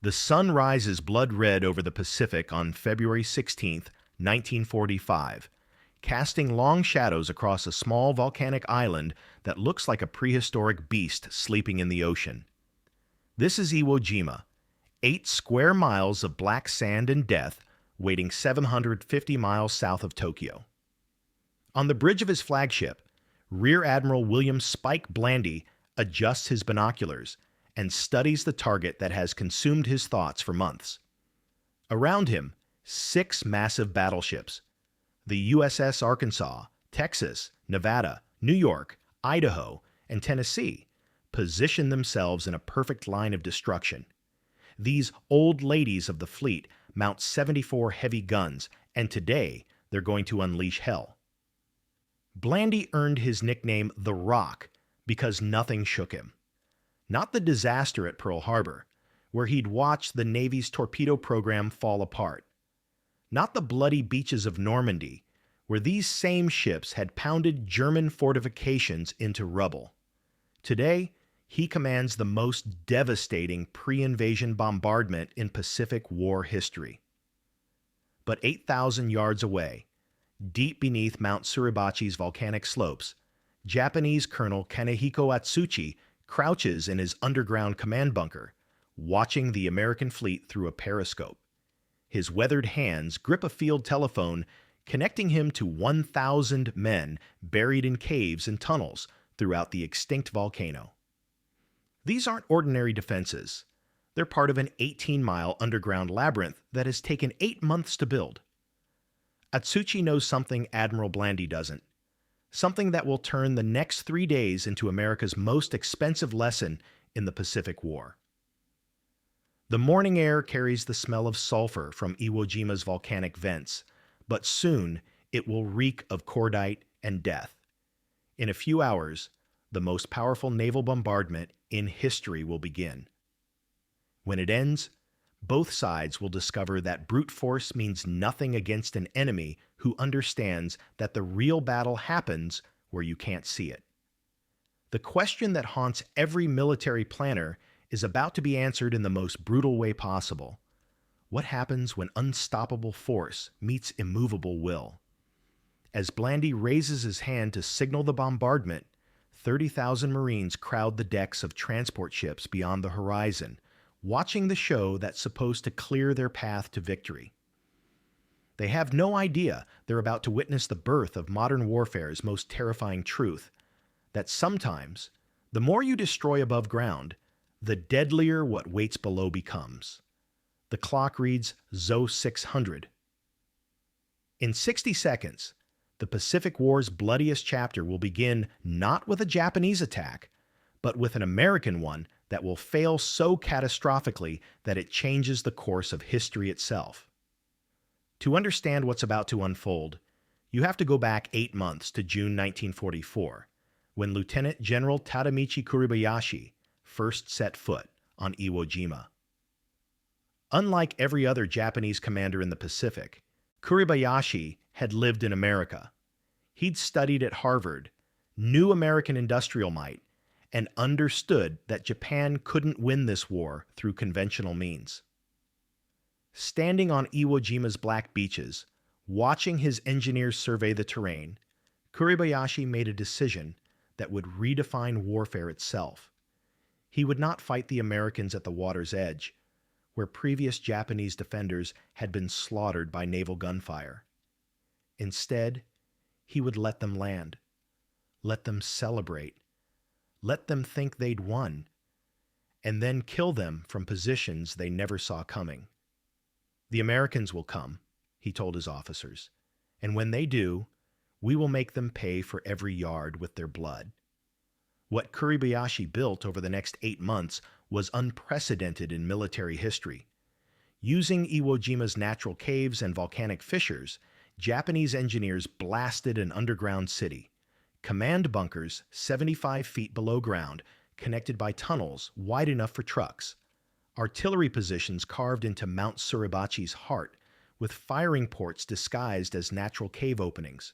The sun rises blood red over the Pacific on February 16, 1945, casting long shadows across a small volcanic island that looks like a prehistoric beast sleeping in the ocean. This is Iwo Jima, 8 square miles of black sand and death, waiting 750 miles south of Tokyo. On the bridge of his flagship, Rear Admiral William Spike Blandy adjusts his binoculars and studies the target that has consumed his thoughts for months. Around him, 6 massive battleships, the USS Arkansas, Texas, Nevada, New York, Idaho, and Tennessee, position themselves in a perfect line of destruction. These old ladies of the fleet mount 74 heavy guns, and today they're going to unleash hell. Blandy earned his nickname The Rock because nothing shook him. Not the disaster at Pearl Harbor, where he'd watched the Navy's torpedo program fall apart. Not the bloody beaches of Normandy, where these same ships had pounded German fortifications into rubble. Today, he commands the most devastating pre-invasion bombardment in Pacific War history. But 8,000 yards away, deep beneath Mount Suribachi's volcanic slopes, Japanese Colonel Kanehiko Atsuchi crouches in his underground command bunker, watching the American fleet through a periscope. His weathered hands grip a field telephone, connecting him to 1,000 men buried in caves and tunnels throughout the extinct volcano. These aren't ordinary defenses. They're part of an 18-mile underground labyrinth that has taken 8 months to build. Atsuchi knows something Admiral Blandy doesn't. Something that will turn the next 3 days into America's most expensive lesson in the Pacific War. The morning air carries the smell of sulfur from Iwo Jima's volcanic vents, but soon it will reek of cordite and death. In a few hours, the most powerful naval bombardment in history will begin. When it ends, both sides will discover that brute force means nothing against an enemy who understands that the real battle happens where you can't see it. The question that haunts every military planner is about to be answered in the most brutal way possible. What happens when unstoppable force meets immovable will? As Blandy raises his hand to signal the bombardment, 30,000 Marines crowd the decks of transport ships beyond the horizon, watching the show that's supposed to clear their path to victory. They have no idea they're about to witness the birth of modern warfare's most terrifying truth, that sometimes, the more you destroy above ground, the deadlier what waits below becomes. The clock reads ZO 600. In 60 seconds, the Pacific War's bloodiest chapter will begin not with a Japanese attack, but with an American one that will fail so catastrophically that it changes the course of history itself. To understand what's about to unfold, you have to go back 8 months to June 1944, when Lieutenant General Tadamichi Kuribayashi first set foot on Iwo Jima. Unlike every other Japanese commander in the Pacific, Kuribayashi had lived in America. He'd studied at Harvard, knew American industrial might, and understood that Japan couldn't win this war through conventional means. Standing on Iwo Jima's black beaches, watching his engineers survey the terrain, Kuribayashi made a decision that would redefine warfare itself. He would not fight the Americans at the water's edge, where previous Japanese defenders had been slaughtered by naval gunfire. Instead, he would let them land, let them celebrate, let them think they'd won, and then kill them from positions they never saw coming. The Americans will come, he told his officers, and when they do, we will make them pay for every yard with their blood. What Kuribayashi built over the next 8 months was unprecedented in military history. Using Iwo Jima's natural caves and volcanic fissures, Japanese engineers blasted an underground city. Command bunkers 75 feet below ground, connected by tunnels wide enough for trucks. Artillery positions carved into Mount Suribachi's heart, with firing ports disguised as natural cave openings.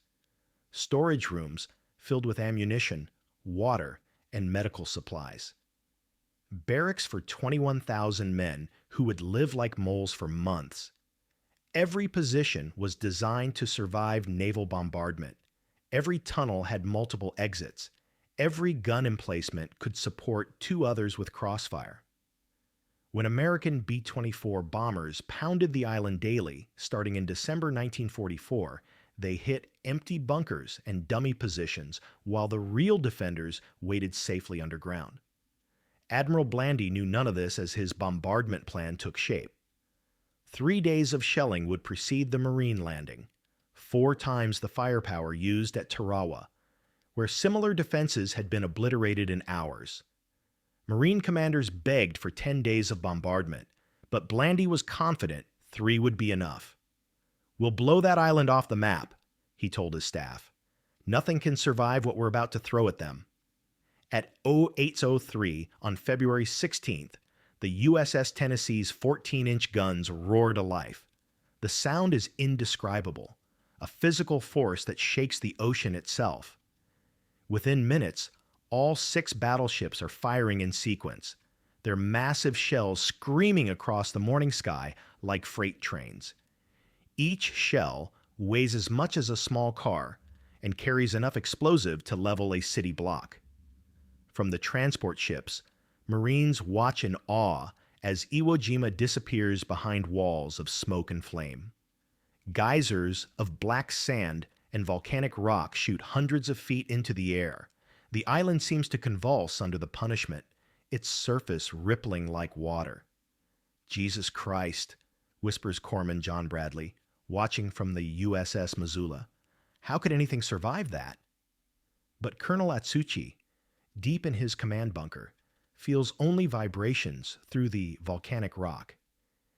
Storage rooms filled with ammunition, water, and medical supplies. Barracks for 21,000 men who would live like moles for months. Every position was designed to survive naval bombardment. Every tunnel had multiple exits. Every gun emplacement could support two others with crossfire. When American B-24 bombers pounded the island daily, starting in December 1944, they hit empty bunkers and dummy positions while the real defenders waited safely underground. Admiral Blandy knew none of this as his bombardment plan took shape. 3 days of shelling would precede the Marine landing, 4 times the firepower used at Tarawa, where similar defenses had been obliterated in hours. Marine commanders begged for 10 days of bombardment, but Blandy was confident 3 would be enough. "We'll blow that island off the map," he told his staff. "Nothing can survive what we're about to throw at them." At 08:03 on February 16th, the USS Tennessee's 14-inch guns roared to life. The sound is indescribable, a physical force that shakes the ocean itself. Within minutes, all 6 battleships are firing in sequence, their massive shells screaming across the morning sky like freight trains. Each shell weighs as much as a small car and carries enough explosive to level a city block. From the transport ships, Marines watch in awe as Iwo Jima disappears behind walls of smoke and flame. Geysers of black sand and volcanic rock shoot hundreds of feet into the air. The island seems to convulse under the punishment, its surface rippling like water. "Jesus Christ," whispers Corpsman John Bradley, watching from the USS Missoula. "How could anything survive that?" But Colonel Atsuchi, deep in his command bunker, feels only vibrations through the volcanic rock.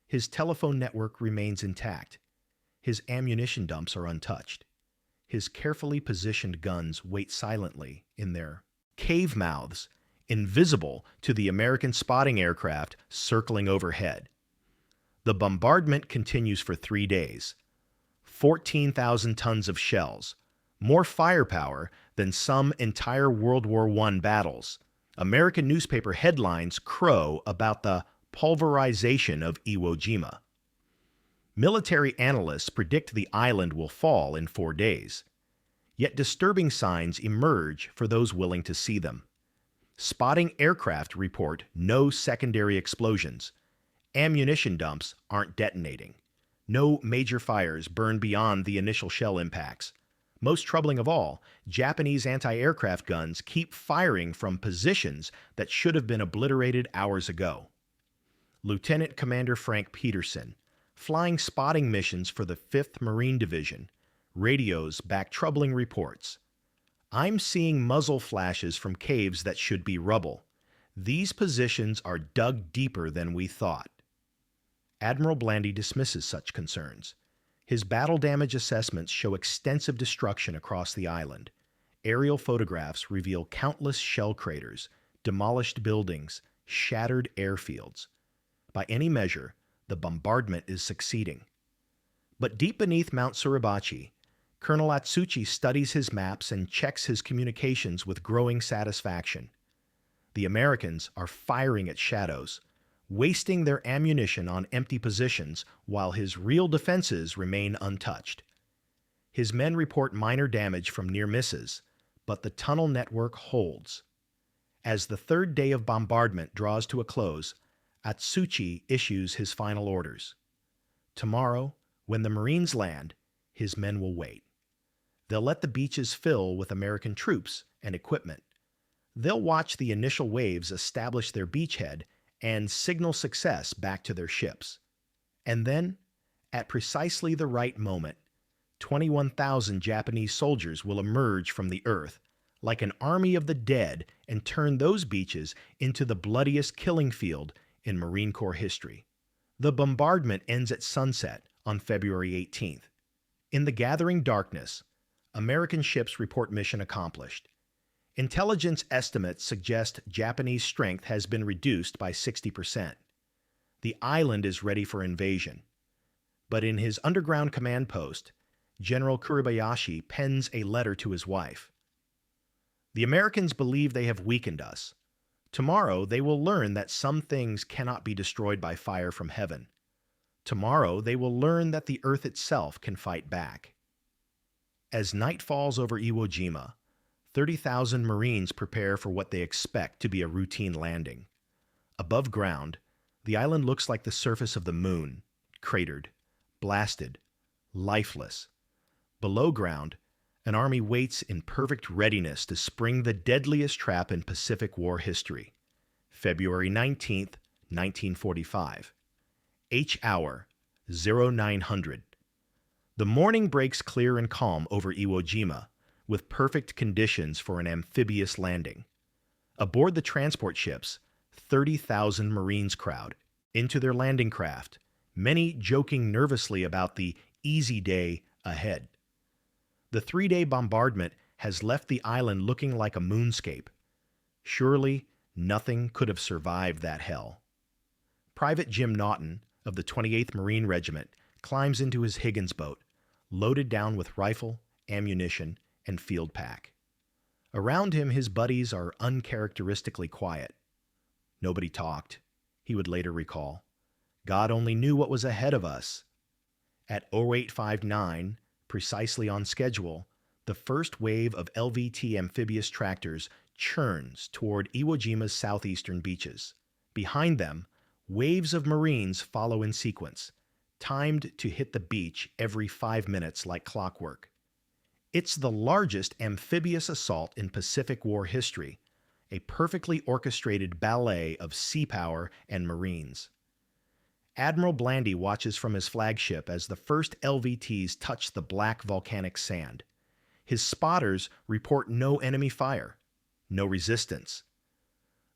His telephone network remains intact. His ammunition dumps are untouched. His carefully positioned guns wait silently in their cave mouths, invisible to the American spotting aircraft circling overhead. The bombardment continues for 3 days. 14,000 tons of shells, more firepower than some entire World War I battles. American newspaper headlines crow about the pulverization of Iwo Jima. Military analysts predict the island will fall in 4 days. Yet disturbing signs emerge for those willing to see them. Spotting aircraft report no secondary explosions. Ammunition dumps aren't detonating. No major fires burn beyond the initial shell impacts. Most troubling of all, Japanese anti-aircraft guns keep firing from positions that should have been obliterated hours ago. Lieutenant Commander Frank Peterson, flying spotting missions for the 5th Marine Division, radios back troubling reports. "I'm seeing muzzle flashes from caves that should be rubble. These positions are dug deeper than we thought." Admiral Blandy dismisses such concerns. His battle damage assessments show extensive destruction across the island. Aerial photographs reveal countless shell craters, demolished buildings, shattered airfields. By any measure, the bombardment is succeeding. But deep beneath Mount Suribachi, Colonel Atsuchi studies his maps and checks his communications with growing satisfaction. The Americans are firing at shadows, wasting their ammunition on empty positions while his real defenses remain untouched. His men report minor damage from near misses, but the tunnel network holds. As the 3rd day of bombardment draws to a close, Atsuchi issues his final orders. Tomorrow, when the Marines land, his men will wait. They'll let the beaches fill with American troops and equipment. They'll watch the initial waves establish their beachhead and signal success back to their ships. And then, at precisely the right moment, 21,000 Japanese soldiers will emerge from the earth, like an army of the dead, and turn those beaches into the bloodiest killing field in Marine Corps history. The bombardment ends at sunset on February 18th. In the gathering darkness, American ships report mission accomplished. Intelligence estimates suggest Japanese strength has been reduced by 60%. The island is ready for invasion. But in his underground command post, General Kuribayashi pens a letter to his wife. "The Americans believe they have weakened us. Tomorrow they will learn that some things cannot be destroyed by fire from heaven. Tomorrow they will learn that the earth itself can fight back. As night falls over Iwo Jima, 30,000 Marines prepare for what they expect to be a routine landing. Above ground, the island looks like the surface of the moon, cratered, blasted, lifeless. Below ground, an army waits in perfect readiness to spring the deadliest trap in Pacific War history. February 19th, 1945. H hour, 0900. The morning breaks clear and calm over Iwo Jima, with perfect conditions for an amphibious landing. Aboard the transport ships, 30,000 Marines crowd into their landing craft, many joking nervously about the easy day ahead. The 3-day bombardment has left the island looking like a moonscape. Surely, nothing could have survived that hell. Private Jim Naughton of the 28th Marine Regiment climbs into his Higgins boat, loaded down with rifle, ammunition, and field pack. Around him, his buddies are uncharacteristically quiet. Nobody talked, he would later recall. God only knew what was ahead of us. At 0859, precisely on schedule, the first wave of LVT amphibious tractors churns toward Iwo Jima's southeastern beaches. Behind them, waves of Marines follow in sequence, timed to hit the beach every 5 minutes like clockwork. It's the largest amphibious assault in Pacific War history, a perfectly orchestrated ballet of sea power and Marines. Admiral Blandy watches from his flagship as the first LVTs touch the black volcanic sand. His spotters report no enemy fire, no resistance.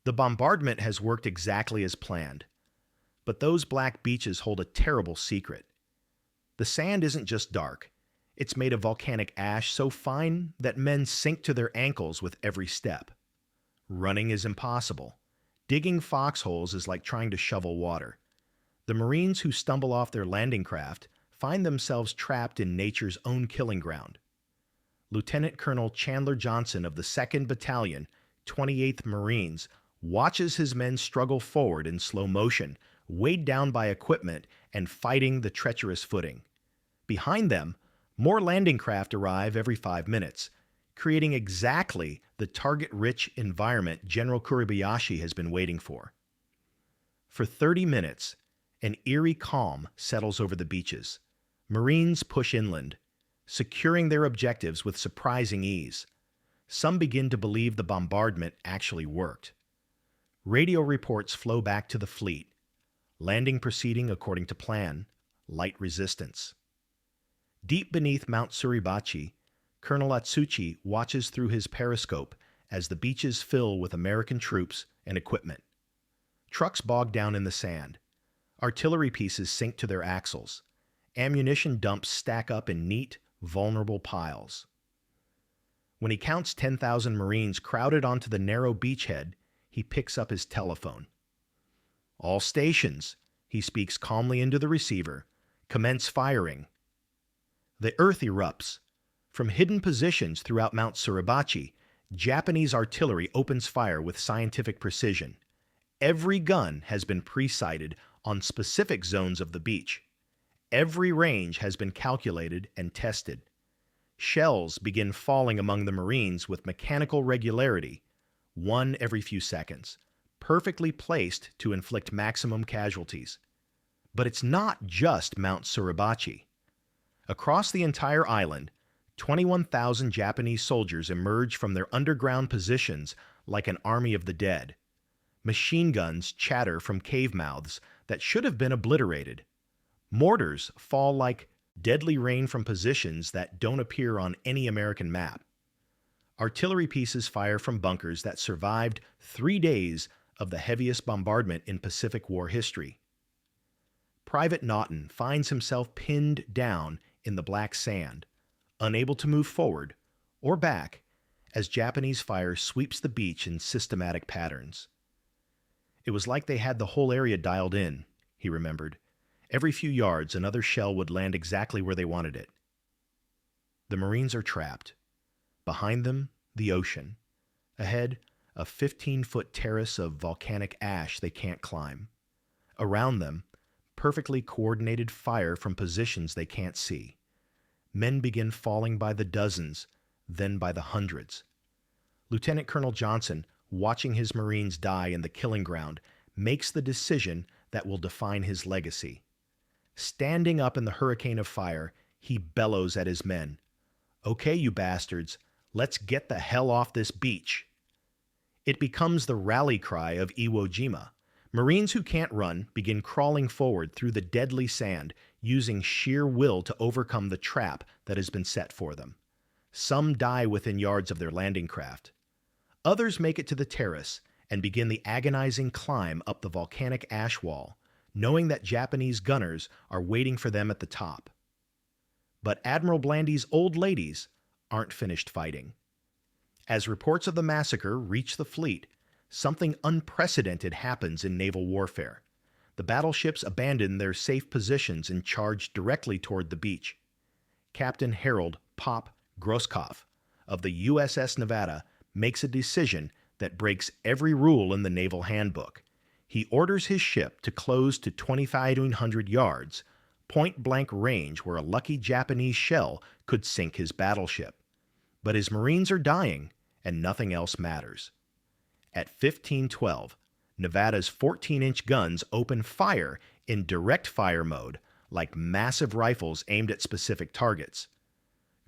The bombardment has worked exactly as planned, but those black beaches hold a terrible secret. The sand isn't just dark. It's made of volcanic ash so fine that men sink to their ankles with every step. Running is impossible. Digging foxholes is like trying to shovel water. The Marines who stumble off their landing craft find themselves trapped in nature's own killing ground. Lieutenant Colonel Chandler Johnson of the 2nd Battalion, 28th Marines, watches his men struggle forward in slow motion, weighed down by equipment and fighting the treacherous footing. Behind them, more landing craft arrive every 5 minutes, creating exactly the target-rich environment General Kuribayashi has been waiting for. For 30 minutes, an eerie calm settles over the beaches. Marines push inland, securing their objectives with surprising ease. Some begin to believe the bombardment actually worked. Radio reports flow back to the fleet. Landing proceeding according to plan, light resistance. Deep beneath Mount Suribachi, Colonel Atsuchi watches through his periscope as the beaches fill with American troops and equipment. Trucks bog down in the sand. Artillery pieces sink to their axles. Ammunition dumps stack up in neat, vulnerable piles. When he counts 10,000 Marines crowded onto the narrow beachhead, he picks up his telephone. "All stations," he speaks calmly into the receiver, "commence firing." The earth erupts. From hidden positions throughout Mount Suribachi, Japanese artillery opens fire with scientific precision. Every gun has been pre-sighted on specific zones of the beach. Every range has been calculated and tested. Shells begin falling among the Marines with mechanical regularity, one every few seconds, perfectly placed to inflict maximum casualties. But it's not just Mount Suribachi. Across the entire island, 21,000 Japanese soldiers emerge from their underground positions like an army of the dead. Machine guns chatter from cave mouths that should have been obliterated. Mortars fall like deadly rain from positions that don't appear on any American map. Artillery pieces fire from bunkers that survived 3 days of the heaviest bombardment in Pacific War history. Private Naughton finds himself pinned down in the black sand, unable to move forward or back as Japanese fire sweeps the beach in systematic patterns. It was like they had the whole area dialed in, he remembered. Every few yards, another shell would land exactly where they wanted it. The Marines are trapped. Behind them, the ocean. Ahead, a 15-foot terrace of volcanic ash they can't climb. Around them, perfectly coordinated fire from positions they can't see. Men begin falling by the dozens, then by the hundreds. Lieutenant Colonel Johnson, watching his Marines die in the killing ground, makes the decision that will define his legacy. Standing up in the hurricane of fire, he bellows at his men, "Okay, you bastards, let's get the hell off this beach." It becomes the rally cry of Iwo Jima. Marines who can't run begin crawling forward through the deadly sand, using sheer will to overcome the trap that has been set for them. Some die within yards of their landing craft. Others make it to the terrace and begin the agonizing climb up the volcanic ash wall, knowing that Japanese gunners are waiting for them at the top. But Admiral Blandy's old ladies aren't finished fighting. As reports of the massacre reach the fleet, something unprecedented happens in naval warfare. The battleships abandon their safe positions and charge directly toward the beach. Captain Harold "Pop" Grosskopf of the USS Nevada makes a decision that breaks every rule in the naval handbook. He orders his ship to close to 2,500 yards, point-blank range where a lucky Japanese shell could sink his battleship. But his Marines are dying, and nothing else matters. At 1512, Nevada's 14-inch guns open fire in direct fire mode, like massive rifles aimed at specific targets.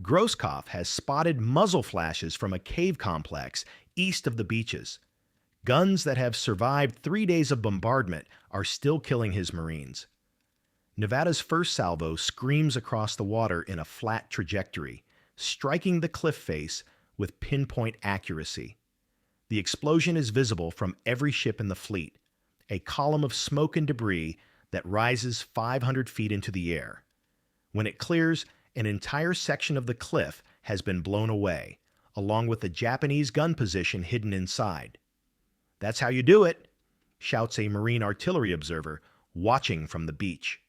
Grosskopf has spotted muzzle flashes from a cave complex east of the beaches. Guns that have survived 3 days of bombardment are still killing his Marines. Nevada's first salvo screams across the water in a flat trajectory, striking the cliff face with pinpoint accuracy. The explosion is visible from every ship in the fleet, a column of smoke and debris that rises 500 feet into the air. When it clears, an entire section of the cliff has been blown away, along with the Japanese gun position hidden inside. "That's how you do it," shouts a Marine artillery observer watching from the beach.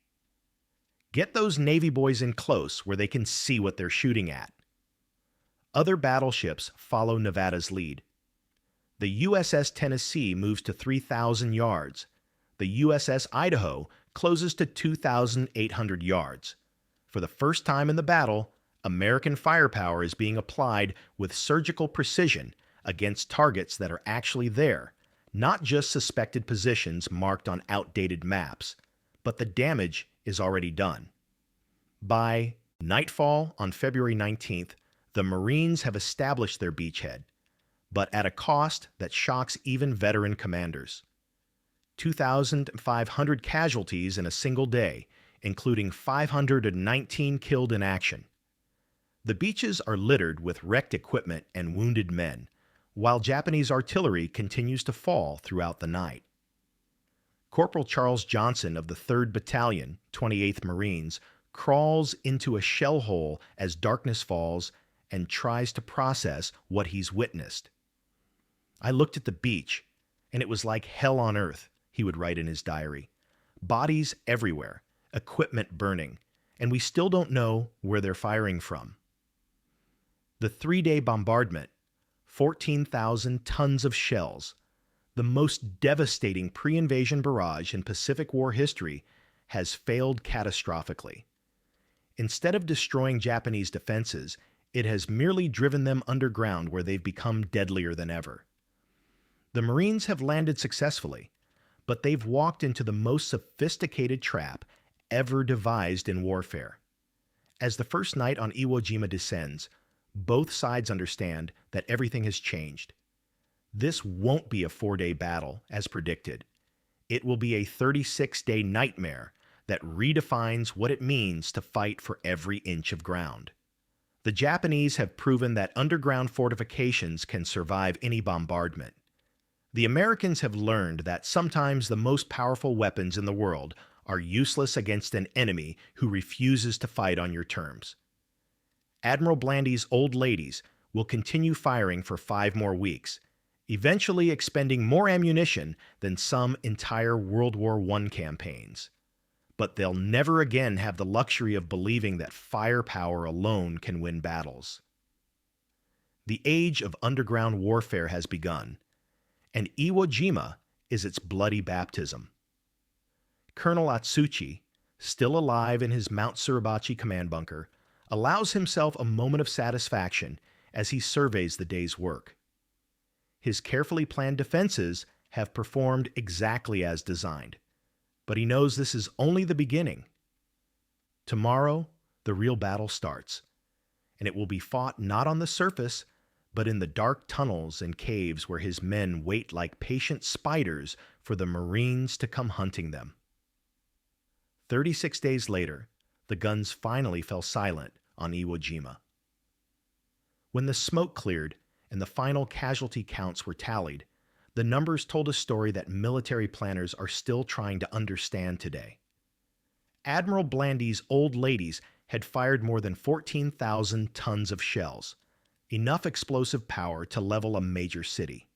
Get those Navy boys in close where they can see what they're shooting at. Other battleships follow Nevada's lead. The USS Tennessee moves to 3,000 yards. The USS Idaho closes to 2,800 yards. For the first time in the battle, American firepower is being applied with surgical precision against targets that are actually there, not just suspected positions marked on outdated maps, but the damage is already done. By nightfall on February 19th, the Marines have established their beachhead, but at a cost that shocks even veteran commanders. 2,500 casualties in a single day, including 519 killed in action. The beaches are littered with wrecked equipment and wounded men, while Japanese artillery continues to fall throughout the night. Corporal Charles Johnson of the 3rd Battalion, 28th Marines, crawls into a shell hole as darkness falls and tries to process what he's witnessed. "I looked at the beach, and it was like hell on earth," he would write in his diary. "Bodies everywhere, equipment burning, and we still don't know where they're firing from." The 3-day bombardment, 14,000 tons of shells, the most devastating pre-invasion barrage in Pacific War history, has failed catastrophically. Instead of destroying Japanese defenses, it has merely driven them underground where they've become deadlier than ever. The Marines have landed successfully, but they've walked into the most sophisticated trap ever devised in warfare. As the first night on Iwo Jima descends, both sides understand that everything has changed. This won't be a 4-day battle, as predicted. It will be a 36-day nightmare that redefines what it means to fight for every inch of ground. The Japanese have proven that underground fortifications can survive any bombardment. The Americans have learned that sometimes the most powerful weapons in the world are useless against an enemy who refuses to fight on your terms. Admiral Blandy's old ladies will continue firing for 5 more weeks, eventually expending more ammunition than some entire World War I campaigns. But they'll never again have the luxury of believing that firepower alone can win battles. The age of underground warfare has begun, and Iwo Jima is its bloody baptism. Colonel Atsuchi, still alive in his Mount Suribachi command bunker, allows himself a moment of satisfaction as he surveys the day's work. His carefully planned defenses have performed exactly as designed, but he knows this is only the beginning. Tomorrow, the real battle starts, and it will be fought not on the surface, but in the dark tunnels and caves where his men wait like patient spiders for the Marines to come hunting them. 36 days later, the guns finally fell silent on Iwo Jima. When the smoke cleared and the final casualty counts were tallied, the numbers told a story that military planners are still trying to understand today. Admiral Blandy's old ladies had fired more than 14,000 tons of shells, enough explosive power to level a major city.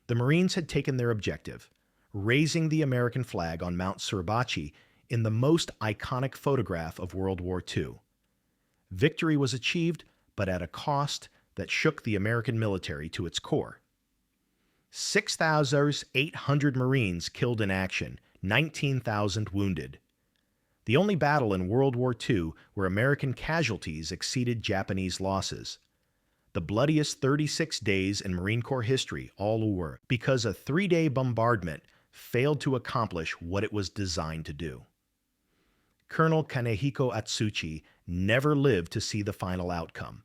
The Marines had taken their objective, raising the American flag on Mount Suribachi in the most iconic photograph of World War II. Victory was achieved, but at a cost that shook the American military to its core. 6,800 Marines killed in action, 19,000 wounded. The only battle in World War II where American casualties exceeded Japanese losses. The bloodiest 36 days in Marine Corps history, all over, because a 3-day bombardment failed to accomplish what it was designed to do. Colonel Kanehiko Atsuchi never lived to see the final outcome.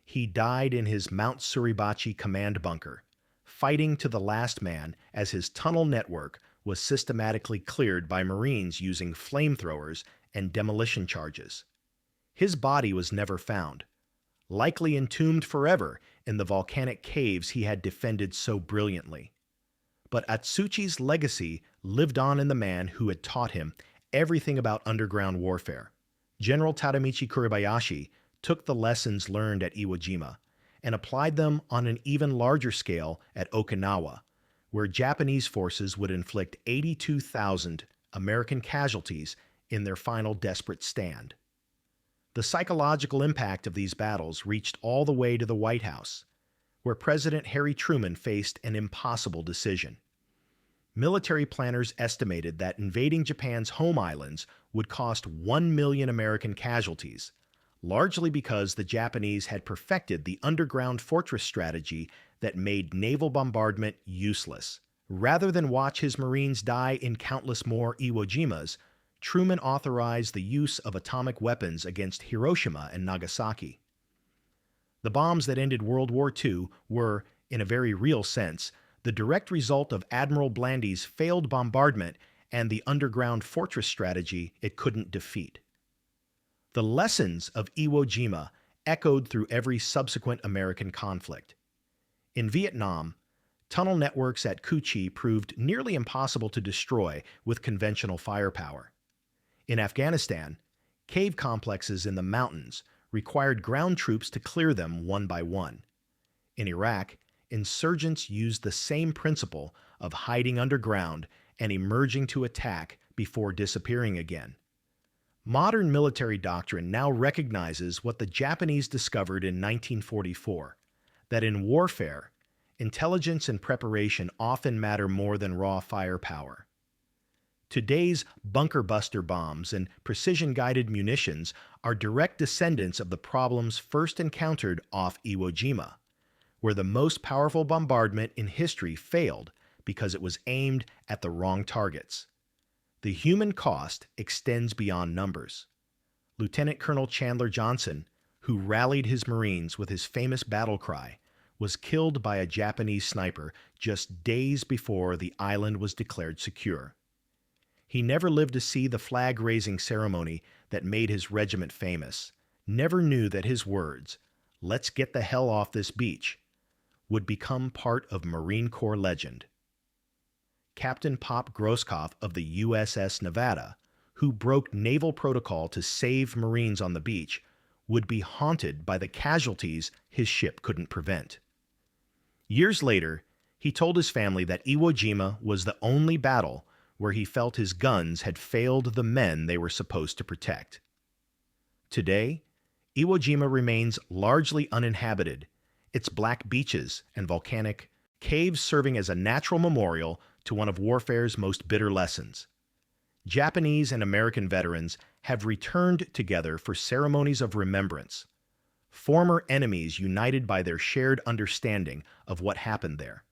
He died in his Mount Suribachi command bunker, fighting to the last man as his tunnel network was systematically cleared by Marines using flamethrowers and demolition charges. His body was never found, likely entombed forever in the volcanic caves he had defended so brilliantly. But Atsuchi's legacy lived on in the man who had taught him everything about underground warfare. General Tadamichi Kuribayashi took the lessons learned at Iwo Jima and applied them on an even larger scale at Okinawa, where Japanese forces would inflict 82,000 American casualties in their final desperate stand. The psychological impact of these battles reached all the way to the White House, where President Harry Truman faced an impossible decision. Military planners estimated that invading Japan's home islands would cost 1 million American casualties, largely because the Japanese had perfected the underground fortress strategy that made naval bombardment useless. Rather than watch his Marines die in countless more Iwo Jimas, Truman authorized the use of atomic weapons against Hiroshima and Nagasaki. The bombs that ended World War II were, in a very real sense, the direct result of Admiral Blandy's failed bombardment and the underground fortress strategy it couldn't defeat. The lessons of Iwo Jima echoed through every subsequent American conflict. In Vietnam, tunnel networks at Cu Chi proved nearly impossible to destroy with conventional firepower. In Afghanistan, cave complexes in the mountains required ground troops to clear them one by one. In Iraq, insurgents used the same principle of hiding underground and emerging to attack before disappearing again. Modern military doctrine now recognizes what the Japanese discovered in 1944, that in warfare, intelligence and preparation often matter more than raw firepower. Today's bunker buster bombs and precision-guided munitions are direct descendants of the problems first encountered off Iwo Jima, where the most powerful bombardment in history failed because it was aimed at the wrong targets. The human cost extends beyond numbers. Lieutenant Colonel Chandler Johnson, who rallied his Marines with his famous battle cry, was killed by a Japanese sniper just days before the island was declared secure. He never lived to see the flag-raising ceremony that made his regiment famous, never knew that his words, "Let's get the hell off this beach," would become part of Marine Corps legend. Captain Pop Grosskopf of the USS Nevada, who broke naval protocol to save Marines on the beach, would be haunted by the casualties his ship couldn't prevent. Years later, he told his family that Iwo Jima was the only battle where he felt his guns had failed the men they were supposed to protect. Today, Iwo Jima remains largely uninhabited, its black beaches and volcanic caves serving as a natural memorial to one of warfare's most bitter lessons. Japanese and American veterans have returned together for ceremonies of remembrance, former enemies united by their shared understanding of what happened there.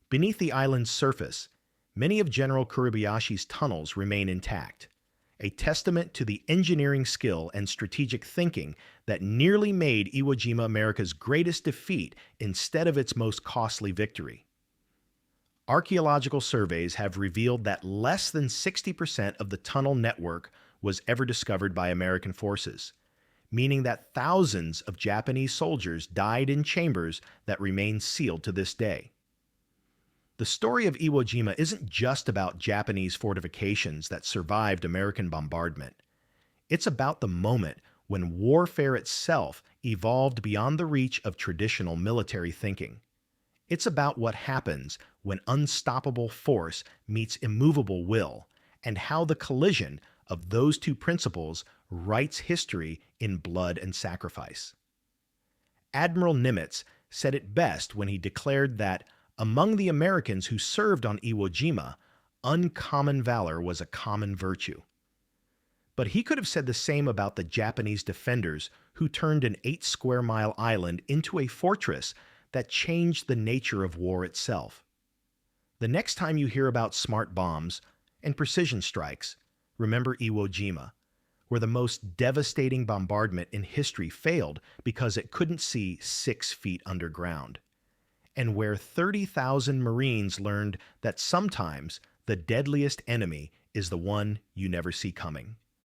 Beneath the island's surface, many of General Kuribayashi's tunnels remain intact, a testament to the engineering skill and strategic thinking that nearly made Iwo Jima America's greatest defeat instead of its most costly victory. Archaeological surveys have revealed that less than 60% of the tunnel network was ever discovered by American forces, meaning that thousands of Japanese soldiers died in chambers that remain sealed to this day. The story of Iwo Jima isn't just about Japanese fortifications that survived American bombardment. It's about the moment when warfare itself evolved beyond the reach of traditional military thinking. It's about what happens when unstoppable force meets immovable will, and how the collision of those two principles writes history in blood and sacrifice. Admiral Nimitz said it best when he declared that among the Americans who served on Iwo Jima, uncommon valor was a common virtue. But he could have said the same about the Japanese defenders who turned an 8-square-mile island into a fortress that changed the nature of war itself. The next time you hear about smart bombs and precision strikes, remember Iwo Jima, where the most devastating bombardment in history failed because it couldn't see 6 feet underground, and where 30,000 Marines learned that sometimes the deadliest enemy is the one you never see coming.